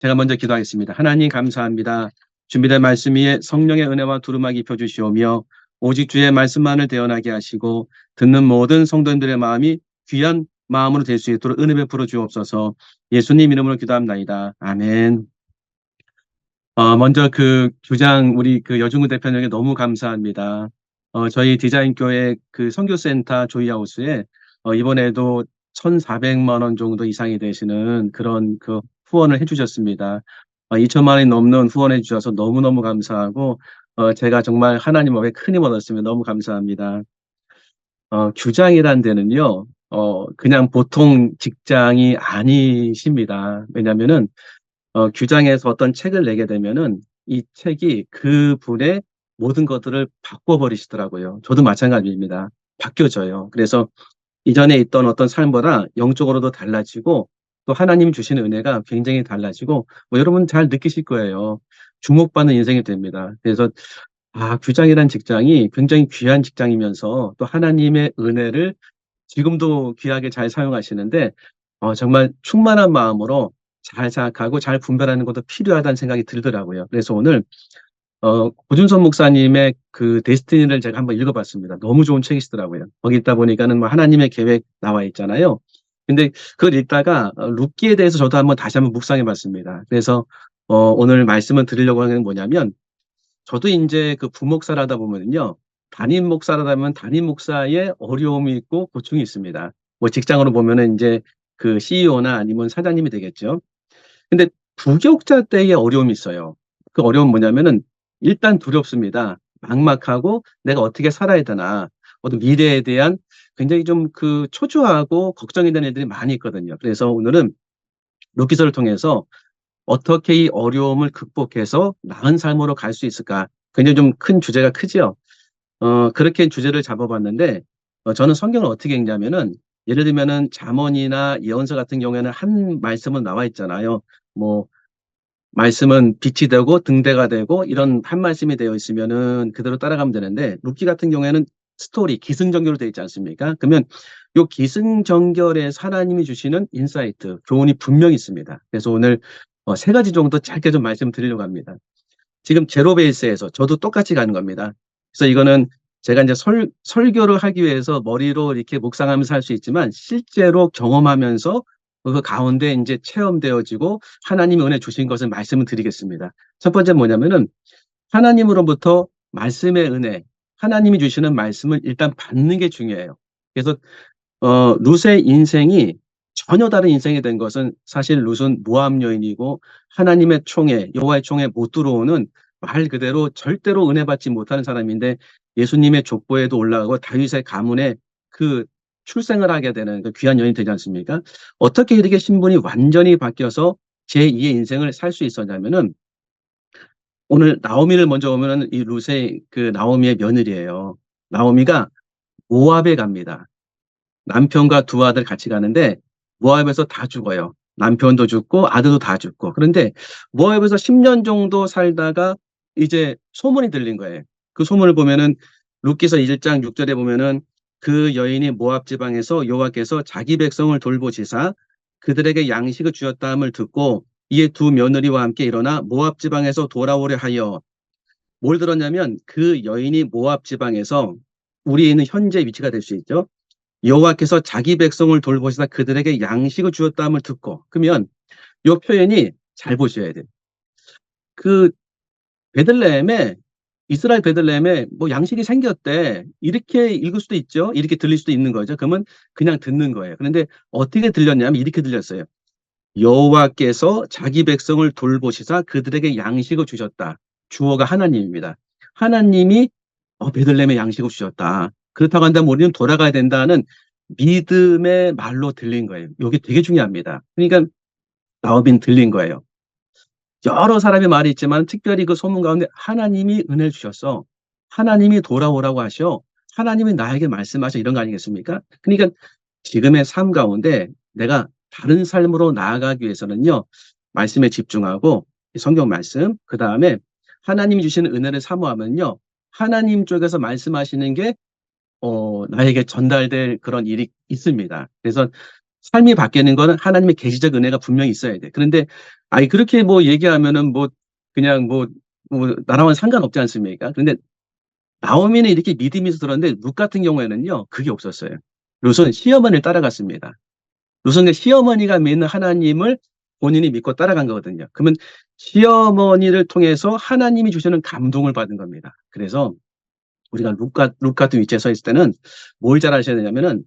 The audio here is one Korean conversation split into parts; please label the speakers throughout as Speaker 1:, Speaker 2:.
Speaker 1: 제가 먼저 기도하겠습니다. 하나님 감사합니다. 준비된 말씀 위에 성령의 은혜와 두루마기 입혀주시오며 오직 주의 말씀만을 대언하게 하시고 듣는 모든 성도님들의 마음이 귀한 마음으로 될 수 있도록 은혜 베풀어 주옵소서. 예수님 이름으로 기도합나이다. 아멘. 먼저 그 교장 우리 그 여중구 대표님에게 너무 감사합니다. 저희 디자인교회 그 선교센터 조이하우스에 이번에도 1,400만 원 정도 이상이 되시는 그런 그 후원을 해주셨습니다. 2천만 원이 넘는 후원해 주셔서 너무너무 감사하고 제가 정말 하나님 앞에 큰 힘 얻었으면 너무 감사합니다. 규장이란 데는요, 그냥 보통 직장이 아니십니다. 왜냐면은 규장에서 어떤 책을 내게 되면은 이 책이 그분의 모든 것들을 바꿔버리시더라고요. 저도 마찬가지입니다. 바뀌어져요. 그래서 이전에 있던 어떤 삶보다 영적으로도 달라지고 또 하나님이 주시는 은혜가 굉장히 달라지고 뭐 여러분 잘 느끼실 거예요. 주목받는 인생이 됩니다. 그래서 규장이란 직장이 굉장히 귀한 직장이면서 또 하나님의 은혜를 지금도 귀하게 잘 사용하시는데 정말 충만한 마음으로 잘 생각하고 잘 분별하는 것도 필요하다는 생각이 들더라고요. 그래서 오늘 고준선 목사님의 그 데스티니를 제가 한번 읽어봤습니다. 너무 좋은 책이시더라고요. 거기 있다 보니까는 뭐 하나님의 계획 나와 있잖아요. 근데 그걸 읽다가 룻기에 대해서 저도 다시 한번 묵상해봤습니다. 그래서 오늘 말씀을 드리려고 하는 게 뭐냐면 저도 이제 그 부목사라다 보면요. 담임 목사라다 보면 담임 목사의 어려움이 있고 고충이 있습니다. 뭐 직장으로 보면은 이제 그 CEO나 아니면 사장님이 되겠죠. 근데 부교육자 때의 어려움이 있어요. 그 어려움은 뭐냐면은 일단 두렵습니다. 막막하고 내가 어떻게 살아야 되나. 어떤 미래에 대한 굉장히 좀 그 초조하고 걱정이 되는 애들이 많이 있거든요. 그래서 오늘은 룻기서를 통해서 어떻게 이 어려움을 극복해서 나은 삶으로 갈 수 있을까? 굉장히 좀 큰 주제가 크죠. 그렇게 주제를 잡아봤는데 저는 성경을 어떻게 읽냐면은 예를 들면은 잠언이나 예언서 같은 경우에는 한 말씀은 나와 있잖아요. 뭐 말씀은 빛이 되고 등대가 되고 이런 한 말씀이 되어 있으면은 그대로 따라가면 되는데 룻기 같은 경우에는 스토리 기승전결로 되어 있지 않습니까? 그러면 요 기승전결에서 하나님이 주시는 인사이트, 교훈이 분명히 있습니다. 그래서 오늘 세 가지 정도 짧게 좀 말씀드리려고 합니다. 지금 제로 베이스에서 저도 똑같이 가는 겁니다. 그래서 이거는 제가 이제 설교를 하기 위해서 머리로 이렇게 묵상하면서 할 수 있지만 실제로 경험하면서 그 가운데 이제 체험되어지고 하나님의 은혜 주신 것을 말씀을 드리겠습니다. 첫 번째 뭐냐면은 하나님으로부터 말씀의 은혜, 하나님이 주시는 말씀을 일단 받는 게 중요해요. 그래서 룻의 인생이 전혀 다른 인생이 된 것은 사실 룻은 모압 여인이고 하나님의 총회, 여호와의 총회에 못 들어오는 말 그대로 절대로 은혜 받지 못하는 사람인데 예수님의 족보에도 올라가고 다윗의 가문에 그 출생을 하게 되는 그 귀한 여인이 되지 않습니까? 어떻게 이렇게 신분이 완전히 바뀌어서 제2의 인생을 살 수 있었냐면은 오늘 나오미를 먼저 보면은 이 룻의 그 나오미의 며느리예요. 나오미가 모압에 갑니다. 남편과 두 아들 같이 가는데 모압에서 다 죽어요. 남편도 죽고 아들도 다 죽고. 그런데 모압에서 10년 정도 살다가 이제 소문이 들린 거예요. 그 소문을 보면은 룻기서 1장 6절에 보면은 그 여인이 모압 지방에서 여호와께서 자기 백성을 돌보시사 그들에게 양식을 주었다함을 듣고 이에 두 며느리와 함께 일어나 모압 지방에서 돌아오려 하여 뭘 들었냐면 그 여인이 모압 지방에서 우리 있는 현재 위치가 될 수 있죠. 여호와께서 자기 백성을 돌보시다 그들에게 양식을 주었다함을 듣고 그러면 이 표현이 잘 보셔야 돼요. 그 베들레헴에 이스라엘 베들레헴에 뭐 양식이 생겼대 이렇게 읽을 수도 있죠. 이렇게 들릴 수도 있는 거죠. 그러면 그냥 듣는 거예요. 그런데 어떻게 들렸냐면 이렇게 들렸어요. 여호와께서 자기 백성을 돌보시사 그들에게 양식을 주셨다. 주어가 하나님입니다. 하나님이 베들레헴에 양식을 주셨다. 그렇다고 한다면 우리는 돌아가야 된다는 믿음의 말로 들린 거예요. 이게 되게 중요합니다. 그러니까 나오민 들린 거예요. 여러 사람의 말이 있지만 특별히 그 소문 가운데 하나님이 은혜를 주셨어. 하나님이 돌아오라고 하셔. 하나님이 나에게 말씀하셔. 이런 거 아니겠습니까? 그러니까 지금의 삶 가운데 내가 다른 삶으로 나아가기 위해서는요. 말씀에 집중하고 성경 말씀 그다음에 하나님이 주시는 은혜를 사모하면요. 하나님 쪽에서 말씀하시는 게 나에게 전달될 그런 일이 있습니다. 그래서 삶이 바뀌는 거는 하나님의 계시적 은혜가 분명히 있어야 돼. 그런데 아니 그렇게 뭐 얘기하면은 뭐 그냥 뭐 나랑은 상관없지 않습니까? 그런데 나오미는 이렇게 믿음이 있어 들었는데 룻 같은 경우에는요 그게 없었어요. 룻은 시어머니를 따라갔습니다. 룻은 시어머니가 믿는 하나님을 본인이 믿고 따라간 거거든요. 그러면 시어머니를 통해서 하나님이 주시는 감동을 받은 겁니다. 그래서 우리가 룻 같은 위치에 서 있을 때는 뭘 잘 아셔야 되냐면은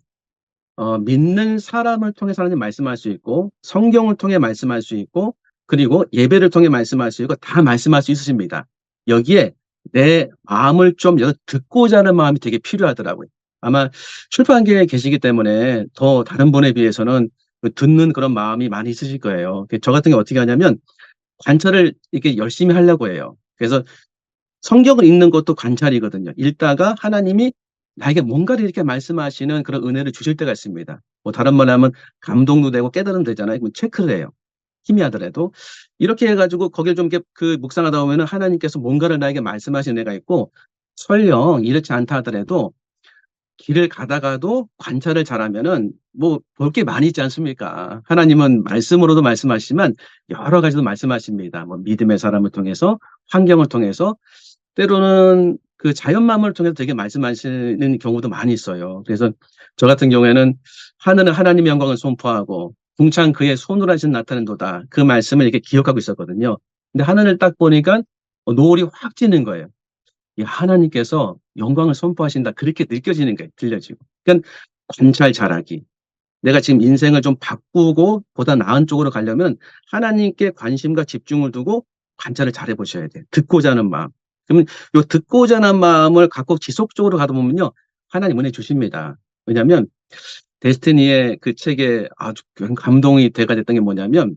Speaker 1: 믿는 사람을 통해서 하나님 말씀할 수 있고 성경을 통해 말씀할 수 있고 그리고 예배를 통해 말씀할 수 있고 다 말씀할 수 있으십니다. 여기에 내 마음을 좀 듣고자 하는 마음이 되게 필요하더라고요. 아마 출판계에 계시기 때문에 더 다른 분에 비해서는 그 듣는 그런 마음이 많이 있으실 거예요. 저 같은 경우 어떻게 하냐면 관찰을 이렇게 열심히 하려고 해요. 그래서 성경을 읽는 것도 관찰이거든요. 읽다가 하나님이 나에게 뭔가를 이렇게 말씀하시는 그런 은혜를 주실 때가 있습니다. 뭐 다른 말로 하면 감동도 되고 깨달음도 되잖아요. 그럼 체크를 해요. 희미하더라도. 이렇게 해 가지고 거기를 좀 이렇게 그 묵상하다 보면은 하나님께서 뭔가를 나에게 말씀하시는 애가 있고 설령 이렇지 않다 하더라도 길을 가다가도 관찰을 잘하면은 뭐 볼 게 많이 있지 않습니까? 하나님은 말씀으로도 말씀하시지만 여러 가지로 말씀하십니다. 뭐 믿음의 사람을 통해서 환경을 통해서 때로는 그 자연 만물을 통해서 되게 말씀하시는 경우도 많이 있어요. 그래서 저 같은 경우에는 "하늘은 하나님의 영광을 선포하고 궁창 그의 손으로 하신 나타낸도다." 그 말씀을 이렇게 기억하고 있었거든요. 근데 하늘을 딱 보니까 노을이 확 지는 거예요. 이 하나님께서 영광을 선포하신다 그렇게 느껴지는 거예요, 들려지고. 그러니까 관찰 잘하기. 내가 지금 인생을 좀 바꾸고 보다 나은 쪽으로 가려면 하나님께 관심과 집중을 두고 관찰을 잘해 보셔야 돼요. 듣고자 하는 마음. 그러면 요 듣고자 하는 마음을 갖고 지속적으로 가다 보면요. 하나님 은혜 주십니다. 왜냐하면 데스티니의 그 책에 아주 감동이 돼가 됐던 게 뭐냐면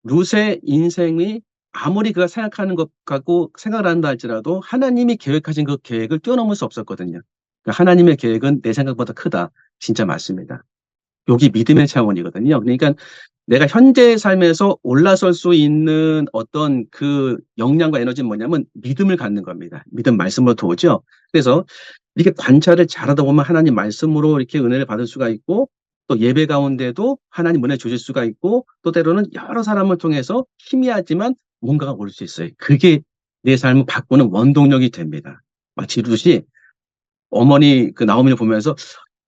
Speaker 1: 룻의 인생이 아무리 그가 생각하는 것 같고 생각을 한다 할지라도 하나님이 계획하신 그 계획을 뛰어넘을 수 없었거든요. 그러니까 '하나님의 계획은 내 생각보다 크다.' 진짜 맞습니다. 요게 믿음의 차원이거든요. 그러니까 내가 현재의 삶에서 올라설 수 있는 어떤 그 역량과 에너지는 뭐냐면 믿음을 갖는 겁니다. 믿음 말씀으로부터 오죠. 그래서 이렇게 관찰을 잘하다 보면 하나님 말씀으로 이렇게 은혜를 받을 수가 있고 또 예배 가운데도 하나님 은혜 주실 수가 있고 또 때로는 여러 사람을 통해서 희미하지만 뭔가가 올 수 있어요. 그게 내 삶을 바꾸는 원동력이 됩니다. 마치 룻이 어머니 그 나오미를 보면서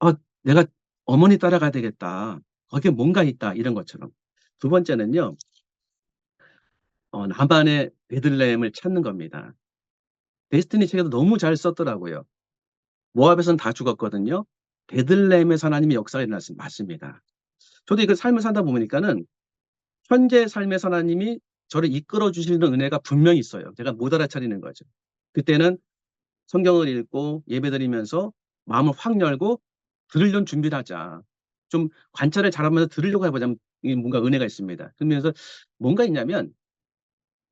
Speaker 1: '아 내가 어머니 따라가야 되겠다. 거기에 뭔가 있다.' 이런 것처럼. 두 번째는요. 나만의 베들레헴을 찾는 겁니다. 데스티니 책에도 너무 잘 썼더라고요. 모압에서는 다 죽었거든요. 베들레헴에서 하나님의 역사가 일어났습니다. 맞습니다. 저도 이거 삶을 살다 보니까는 현재 삶에서 하나님이 저를 이끌어 주시는 은혜가 분명히 있어요. 제가 못 알아차리는 거죠. 그때는 성경을 읽고 예배드리면서 마음을 확 열고 들으려는 준비를 하자. 좀 관찰을 잘하면서 들으려고 해 보자면 이 뭔가 은혜가 있습니다. 그러면서 뭔가 있냐면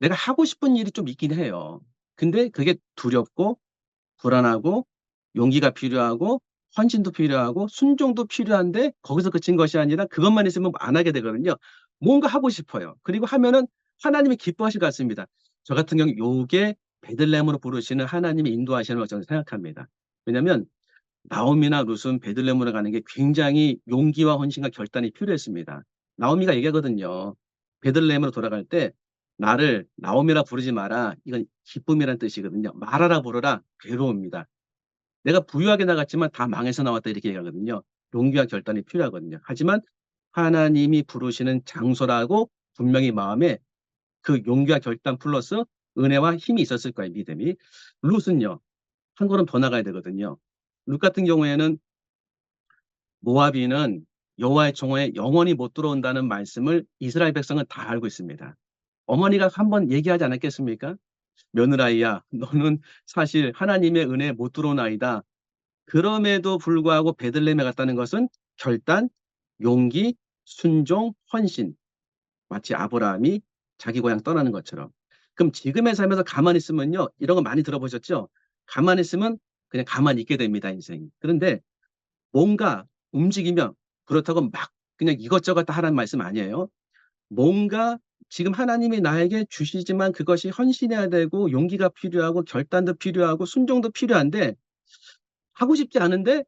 Speaker 1: 내가 하고 싶은 일이 좀 있긴 해요. 근데 그게 두렵고 불안하고 용기가 필요하고 헌신도 필요하고 순종도 필요한데 거기서 그친 것이 아니라 그것만 있으면 안 하게 되거든요. 뭔가 하고 싶어요. 그리고 하면은 하나님이 기뻐하실 것 같습니다. 저 같은 경우 요게 베들레헴으로 부르시는 하나님이 인도하시는 걸 저는 생각합니다. 왜냐하면 나오미나 룻은 베들레헴으로 가는 게 굉장히 용기와 헌신과 결단이 필요했습니다. 나오미가 얘기하거든요. 베들레헴으로 돌아갈 때 "나를 나오미라 부르지 마라." 이건 기쁨이란 뜻이거든요. "말하라 부르라." 괴로움입니다. "내가 부유하게 나갔지만 다 망해서 나왔다." 이렇게 얘기하거든요. 용기와 결단이 필요하거든요. 하지만 하나님이 부르시는 장소라고 분명히 마음에 그 용기와 결단 플러스 은혜와 힘이 있었을 거예요, 믿음이. 룻은요. 한 걸음 더 나가야 되거든요. 룻 같은 경우에는 모압인은 여호와의 정오에 영원히 못 들어온다는 말씀을 이스라엘 백성은 다 알고 있습니다. 어머니가 한 번 얘기하지 않았겠습니까? "며느라이야 너는 사실 하나님의 은혜에 못 들어온 아이다." 그럼에도 불구하고 베들레헴에 갔다는 것은 결단, 용기, 순종, 헌신. 마치 아브라함이 자기 고향 떠나는 것처럼. 그럼 지금의 삶에서 가만히 있으면요. 이런 거 많이 들어보셨죠? 가만히 있으면 그냥 가만히 있게 됩니다, 인생이. 그런데 뭔가 움직이면 그렇다고 막 그냥 이것저것 다 하라는 말씀 아니에요. 뭔가 지금 하나님이 나에게 주시지만 그것이 헌신해야 되고 용기가 필요하고 결단도 필요하고 순종도 필요한데 하고 싶지 않은데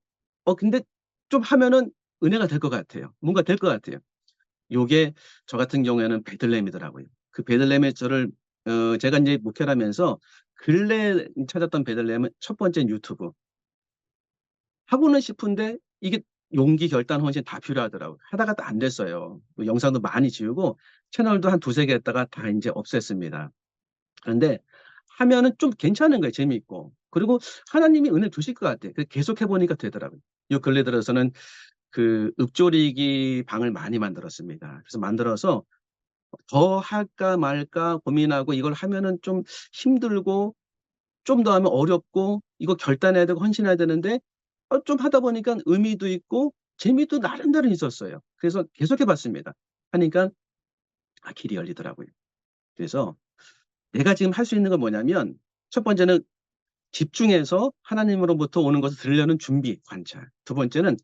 Speaker 1: 근데 좀 하면은 은혜가 될 것 같아요. 뭔가 될 것 같아요. 요게 저 같은 경우에는 베들레헴이더라고요. 그 베들레헴의 저를 제가 인제 목회를 하면서 근래에 찾았던 베들레헴은 첫 번째는 유튜브. 하고는 싶은데 이게 용기, 결단, 헌신 다 필요하더라고요. 하다가 또 안 됐어요. 그 영상도 많이 지우고 채널도 한 2-3개 했다가 다 인제 없앴습니다. 그런데 하면은 좀 괜찮은 거예요, 재미있고. 그리고 하나님이 은혜를 주실 것 같아요. 그래서 계속 해 보니까 되더라고요. 요 근래 들어서는 그 읊조리기 방을 많이 만들었습니다. 그래서 만들어서 더 할까 말까 고민하고 이걸 하면은 좀 힘들고 좀 더 하면 어렵고 이거 결단해야 되고 헌신해야 되는데 좀 하다 보니까 의미도 있고 재미도 나름대로 있었어요. 그래서 계속해 봤습니다. 하니까 길이 열리더라고요. 그래서 내가 지금 할 수 있는 건 뭐냐면 첫 번째는 집중해서 하나님으로부터 오는 것을 들으려는 준비, 관찰. 두 번째는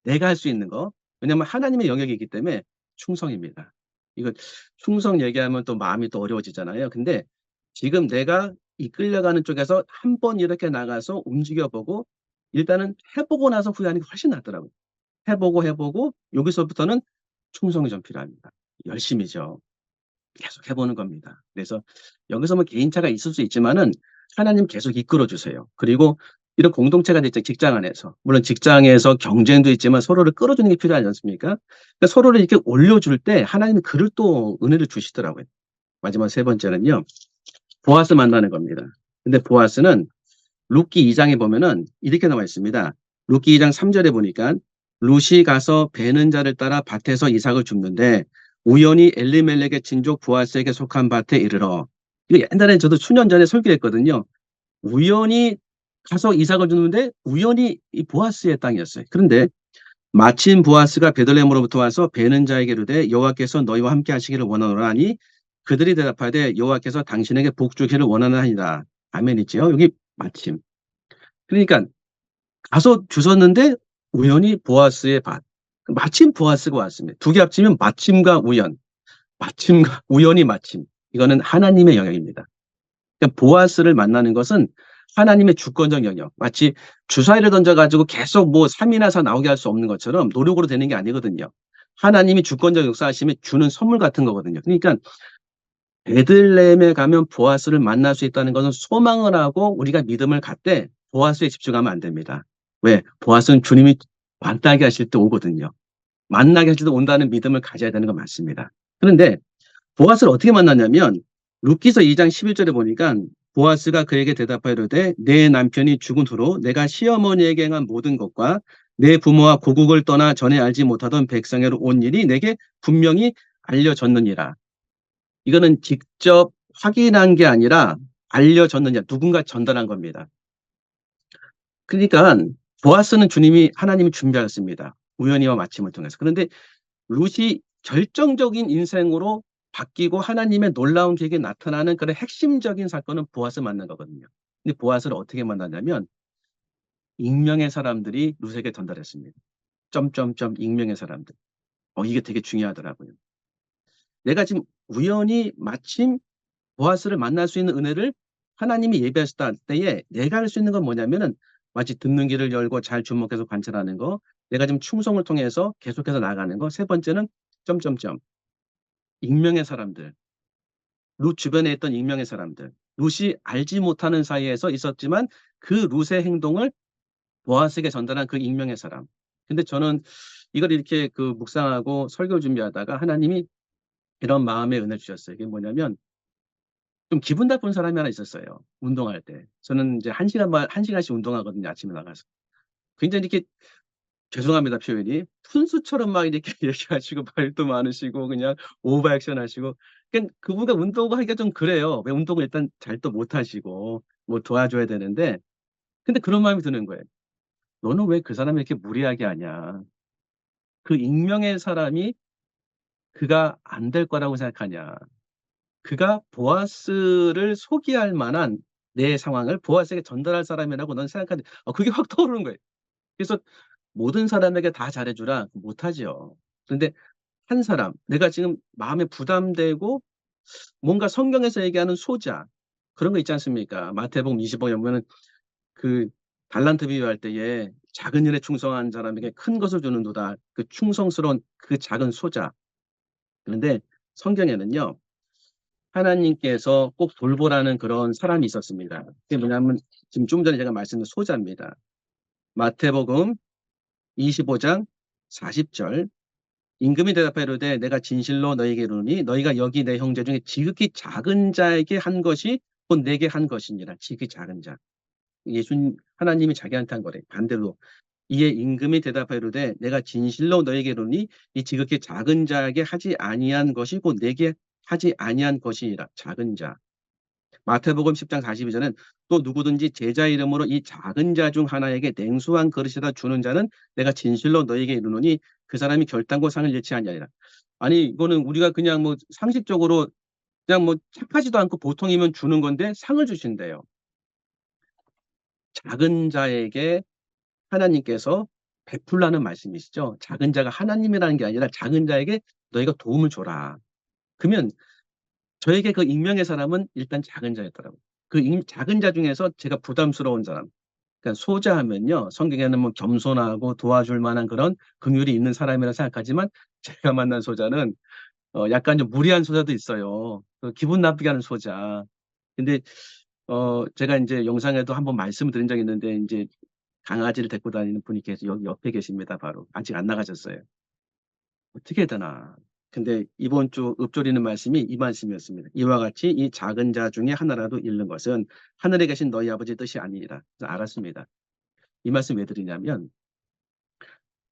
Speaker 1: 내가 할 수 있는 거. 왜냐하면 하나님의 영역이기 때문에 충성입니다. 이거 충성 얘기하면 또 마음이 또 어려워지잖아요. 근데 지금 내가 이끌려가는 쪽에서 한번 이렇게 나가서 움직여 보고 일단은 해 보고 나서 후회하는 게 훨씬 낫더라고요. 해 보고 여기서부터는 충성이 좀 필요합니다. 열심이죠. 계속 해 보는 겁니다. 그래서 여기서 뭐 개인차가 있을 수 있지만은 하나님 계속 이끌어 주세요. 그리고 이런 공동체가 됐죠, 직장 안에서. 물론 직장에서 경쟁도 있지만 서로를 끌어주는 게 필요하지 않습니까? 그러니까 서로를 이렇게 올려줄 때 하나님이 그를 또 은혜를 주시더라고요. 마지막 세 번째는요. 보아스 만나는 겁니다. 근데 보아스는 룻기 2 장에 보면은 이렇게 나와 있습니다. 룻기 2장 3 절에 보니까 룻이 가서 베는 자를 따라 밭에서 이삭을 줍는데 우연히 엘리멜렉의 친족 보아스에게 속한 밭에 이르러. 이거 옛날에 저도 수년 전에 설교했거든요. 우연히 가서 이삭을 주는데 우연히 이 보아스의 땅이었어요. 그런데 마침 보아스가 베들레헴으로부터 와서 베는 자에게 이르되 여호와께서 너희와 함께 하시기를 원하노라 하니 그들이 대답하되 여호와께서 당신에게 복 주기를 원하나이다. 아멘이지요. 여기 마침. 그러니까 가서 주웠는데 우연히 보아스의 밭. 마침 보아스가 왔습니다. 두 개 합치면 마침과 우연. 마침과 우연히 마침. 이거는 하나님의 영역입니다. 그러니까 보아스를 만나는 것은 하나님의 주권적 영역. 마치 주사위를 던져 가지고 계속 뭐 3 이나 4 나오게 할 수 없는 것처럼 노력으로 되는 게 아니거든요. 하나님이 주권적 역사하심에 주는 선물 같은 거거든요. 그러니까 베들레헴에 가면 보아스를 만날 수 있다는 것은 소망을 하고 우리가 믿음을 갖되 보아스에 집중하면 안 됩니다. 왜? 보아스는 주님이 만나게 하실 때 오거든요. 만나게 하실 때 온다는 믿음을 가져야 되는 건 맞습니다. 그런데 보아스를 어떻게 만났냐면 룻기서 2장 11절에 보니까 보아스가 그에게 대답하여 이르되 내 남편이 죽은 후로 내가 시어머니에게 행한 모든 것과 내 부모와 고국을 떠나 전에 알지 못하던 백성에로 온 일이 내게 분명히 알려졌느니라. 이거는 직접 확인한 게 아니라 알려졌느냐, 누군가 전달한 겁니다. 그러니까 보아스는 하나님이 준비하셨습니다. 우연히와 마침을 통해서. 그런데 룻이 결정적인 인생으로 바뀌고 하나님의 놀라운 계획이 나타나는 그런 핵심적인 사건은 보아스 만난 거거든요. 근데 보아스를 어떻게 만났냐면 익명의 사람들이 룻에게 전달했습니다. 점점점 익명의 사람들. 이게 되게 중요하더라고요. 내가 지금 우연히 마침 보아스를 만날 수 있는 은혜를 하나님이 예비하셨다 때에 내가 할 수 있는 건 뭐냐면은 마치 듣는 귀를 열고 잘 주목해서 관찰하는 거, 내가 지금 충성을 통해서 계속해서 나아가는 거, 세 번째는 점점점 익명의 사람들, 룻 주변에 있던 익명의 사람들, 룻이 알지 못하는 사이에서 있었지만 그 룻의 행동을 보아스에게 전달한 그 익명의 사람. 근데 저는 이걸 이렇게 그 묵상하고 설교 준비하다가 하나님이 이런 마음의 은혜를 주셨어요. 이게 뭐냐면 좀 기분 나쁜 사람이 하나 있었어요, 운동할 때. 저는 이제 1 시간씩 운동하거든요, 아침에 나가서. 굉장히 이렇게 죄송합니다, 표현이. 푼수처럼 막 이렇게 얘기하시고 말도 많으시고 그냥 오버액션 하시고 그러니까 그분과 운동하기가 좀 그래요. 왜 운동을 일단 잘 또 못 하시고 뭐 도와줘야 되는데 근데 그런 마음이 드는 거예요. '너는 왜 그 사람을 이렇게 무리하게 하냐. 그 익명의 사람이 그가 안 될 거라고 생각하냐. 그가 보아스를 소개할 만한 내 상황을 보아스에게 전달할 사람이라고 넌 생각하냐.' 그게 확 떠오르는 거예요. 그래서 모든 사람에게 다 잘해 주라 못하지요. 그런데 한 사람, 내가 지금 마음에 부담되고 뭔가 성경에서 얘기하는 소자 그런 거 있지 않습니까? 마태복음 25에 보면은 그 달란트 비유할 때에 작은 일에 충성한 사람에게 큰 것을 주는도다. 그 충성스러운 그 작은 소자. 그런데 성경에는요, 하나님께서 꼭 돌보라는 그런 사람이 있었습니다. 그게 뭐냐면 지금 좀 전에 제가 말씀드린 소자입니다. 마태복음 25장 40절, 임금이 대답하여 이르되 내가 진실로 너희에게 이르노니 너희가 여기 내 형제 중에 지극히 작은 자에게 한 것이 곧 내게 한 것이니라. 지극히 작은 자. 예수님 하나님이 자기한테 한 거래. 반대로 이에 임금이 대답하여 이르되 내가 진실로 너희에게 이르노니 이 지극히 작은 자에게 하지 아니한 것이 곧 내게 하지 아니한 것이니라. 작은 자. 마태복음 10장 42절은 또 누구든지 제자 이름으로 이 작은 자 중 하나에게 냉수 한 그릇이다 주는 자는 내가 진실로 너희에게 이르노니 그 사람이 결단코 상을 잃지 아니하리라. 아니 이거는 우리가 그냥 뭐 상식적으로 그냥 뭐 착하지도 않고 보통이면 주는 건데 상을 주신대요. 작은 자에게 하나님께서 베풀라는 말씀이시죠. 작은 자가 하나님이라는 게 아니라 작은 자에게 너희가 도움을 줘라. 그러면 저에게 그 익명의 사람은 일단 작은 자였더라고요. 그 작은 자 중에서 제가 부담스러운 사람. 그러니까 소자하면요. 성경에는 뭐 겸손하고 도와줄 만한 그런 긍휼이 있는 사람이라 생각하지만 제가 만난 소자는 약간 좀 무리한 소자도 있어요. 그 기분 나쁘게 하는 소자. 근데 제가 인제 영상에도 한번 말씀을 드린 적이 있는데 인제 강아지를 데리고 다니는 분이 계속 여기 옆에 계십니다 바로. 아직 안 나가셨어요. 어떻게 해야 되나. 근데 이번 주 읊조리는 말씀이 이 말씀이었습니다. 이와 같이 이 작은 자 중에 하나라도 잃는 것은 하늘에 계신 너희 아버지의 뜻이 아니니라. 그래서 알았습니다. 이 말씀 왜 드리냐면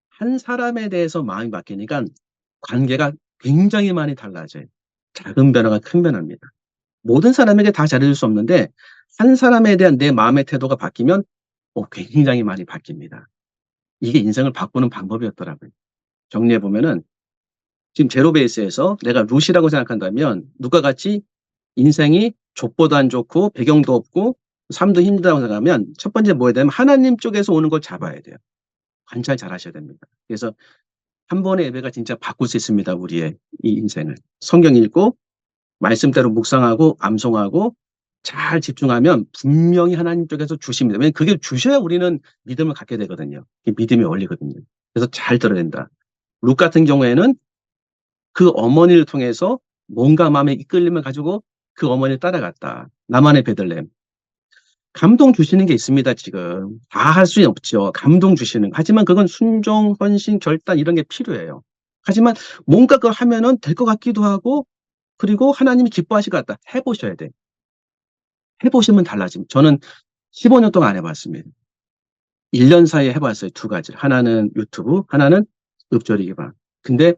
Speaker 1: 한 사람에 대해서 마음이 바뀌니까 관계가 굉장히 많이 달라져요. 작은 변화가 큰 변화입니다. 모든 사람에게 다 잘해 줄 수 없는데 한 사람에 대한 내 마음의 태도가 바뀌면 굉장히 많이 바뀝니다. 이게 인생을 바꾸는 방법이었더라고요. 정리해 보면은 지금 제로 베이스에서 내가 루시라고 생각한다면 누가 같이 인생이 족보도 안 좋고 배경도 없고 삶도 힘들다고 생각하면 첫 번째 뭐 해야 되냐면 하나님 쪽에서 오는 걸 잡아야 돼요. 관찰 잘 하셔야 됩니다. 그래서 한 번의 예배가 진짜 바꿀 수 있습니다. 우리의 이 인생을. 성경 읽고 말씀대로 묵상하고 암송하고 잘 집중하면 분명히 하나님 쪽에서 주십니다. 왜냐하면 그게 주셔야 우리는 믿음을 갖게 되거든요. 이게 믿음의 원리거든요. 그래서 잘 들어야 된다. 룩 같은 경우에는 그 어머니를 통해서 뭔가 마음에 이끌림을 가지고 그 어머니를 따라갔다. 나만의 베들레헴. 감동 주시는 게 있습니다 지금. 다 할 수는 없죠. 감동 주시는. 하지만 그건 순종, 헌신, 결단 이런 게 필요해요. 하지만 뭔가 그걸 하면은 될 것 같기도 하고 그리고 하나님이 기뻐하실 것 같다. 해 보셔야 돼. 해 보시면 달라집니다. 저는 15년 동안 안 해 봤습니다. 1년 사이에 해 봤어요. 두 가지를. 하나는 유튜브, 하나는 읊조리 기반. 근데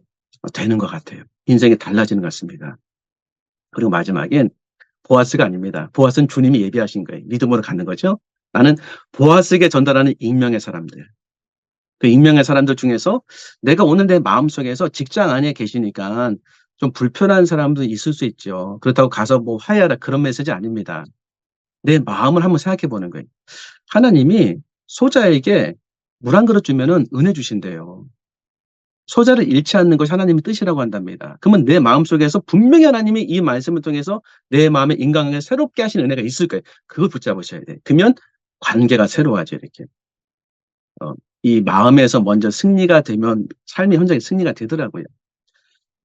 Speaker 1: 되는 것 같아요. 인생이 달라지는 것 같습니다. 그리고 마지막엔 보아스가 아닙니다. 보아스는 주님이 예비하신 거예요. 믿음으로 갖는 거죠. 나는 보아스에게 전달하는 익명의 사람들. 그 익명의 사람들 중에서 내가 오늘 내 마음속에서 직장 안에 계시니까 좀 불편한 사람도 있을 수 있죠. 그렇다고 가서 뭐 화해하라 그런 메시지 아닙니다. 내 마음을 한번 생각해 보는 거예요. 하나님이 소자에게 물 한 그릇 주면은 은혜 주신대요. 소자를 잃지 않는 것이 하나님의 뜻이라고 한답니다. 그러면 내 마음속에서 분명히 하나님이 이 말씀을 통해서 내 마음의 인간관계를 새롭게 하시는 은혜가 있을 거예요. 그걸 붙잡으셔야 돼요. 그러면 관계가 새로워져 이렇게. 이 마음에서 먼저 승리가 되면 삶의 현장에 승리가 되더라고요.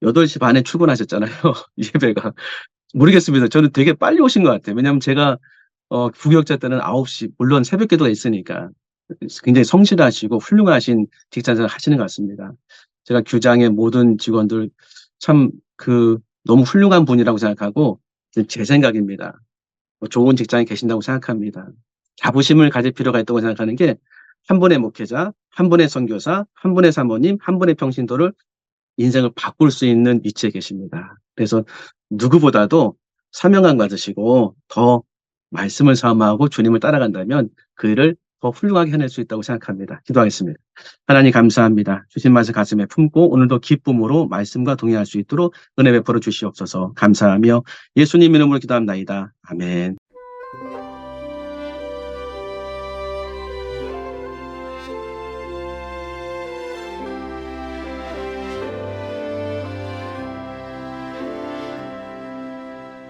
Speaker 1: 8시 반에 출근하셨잖아요. 예배가. 모르겠습니다. 저는 되게 빨리 오신 것 같아요. 왜냐하면 제가 부교육자 때는 9시 물론 새벽 기도가 있으니까 굉장히 성실하시고 훌륭하신 직장생활 하시는 것 같습니다. 제가 규장의 모든 직원들 참 너무 훌륭한 분이라고 생각하고 제 생각입니다. 좋은 직장에 계신다고 생각합니다. 자부심을 가질 필요가 있다고 생각하는 게 한 분의 목회자, 한 분의 선교사, 한 분의 사모님, 한 분의 평신도를 인생을 바꿀 수 있는 위치에 계십니다. 그래서 누구보다도 사명감 가지시고 더 말씀을 사모하고 주님을 따라간다면 그 일을 더 훌륭하게 해낼 수 있다고 생각합니다. 기도하겠습니다. 하나님 감사합니다. 주신 말씀 가슴에 품고 오늘도 기쁨으로 말씀과 동의할 수 있도록 은혜 베풀어 주시옵소서. 감사하며 예수님 이름으로 기도합나이다. 아멘.